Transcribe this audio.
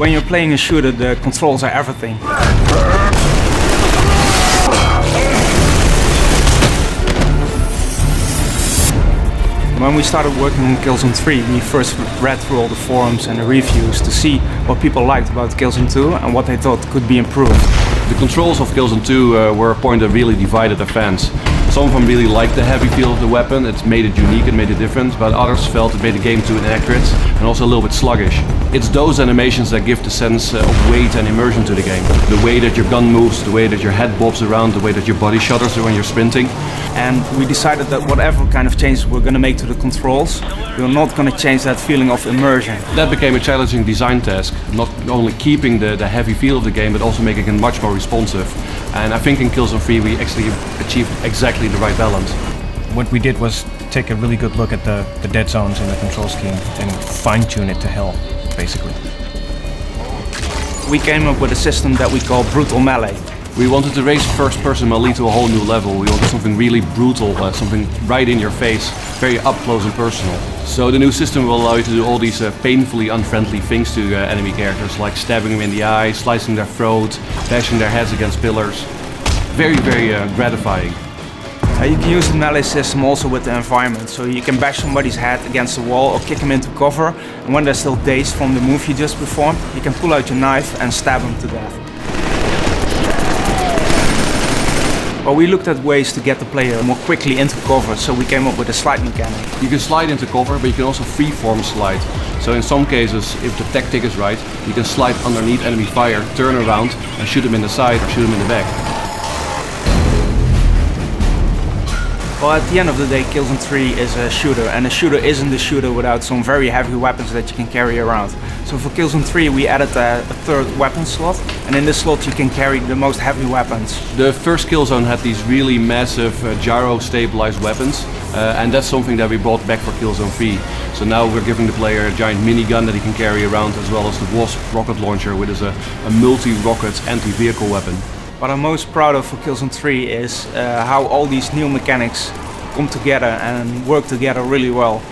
When you're playing a shooter, the controls are everything. When we started working on Killzone 3, we first read through all the forums and the reviews to see what people liked about Killzone 2 and what they thought could be improved. The controls of Killzone 2 were a point that really divided the fans. Some of them really liked the heavy feel of the weapon, it made it unique and made it different, but others felt it made the game too inaccurate and also a little bit sluggish. It's those animations that give the sense of weight and immersion to the game. The way that your gun moves, the way that your head bobs around, the way that your body shudders when you're sprinting. And we decided that whatever kind of changes we're going to make to the controls, we're not going to change that feeling of immersion. That became a challenging design task, not only keeping the heavy feel of the game, but also making it much more responsive. And I think in Killzone 3 we actually achieved exactly the right balance. What we did was take a really good look at the dead zones in the control scheme and fine-tune it to hell, basically. We came up with a system that we call brutal melee. We wanted to raise first-person melee to a whole new level. We wanted something really brutal, something right in your face, very up close and personal. So the new system will allow you to do all these painfully unfriendly things to enemy characters, like stabbing them in the eye, slicing their throat, bashing their heads against pillars. Very, very gratifying. You can use the melee system also with the environment, so you can bash somebody's head against the wall or kick them into cover, and when they're still dazed from the move you just performed, you can pull out your knife and stab them to death. Well, we looked at ways to get the player more quickly into cover, so we came up with a slide mechanic. You can slide into cover, but you can also freeform slide. So in some cases, if the tactic is right, you can slide underneath enemy fire, turn around and shoot them in the side or shoot them in the back. Well, at the end of the day, Killzone 3 is a shooter, and a shooter isn't a shooter without some very heavy weapons that you can carry around. So for Killzone 3 we added a third weapon slot, and in this slot you can carry the most heavy weapons. The first Killzone had these really massive gyro-stabilized weapons, and that's something that we brought back for Killzone 3. So now we're giving the player a giant minigun that he can carry around, as well as the Wasp rocket launcher, which is a multi-rocket anti-vehicle weapon. What I'm most proud of for Killzone 3 is how all these new mechanics come together and work together really well.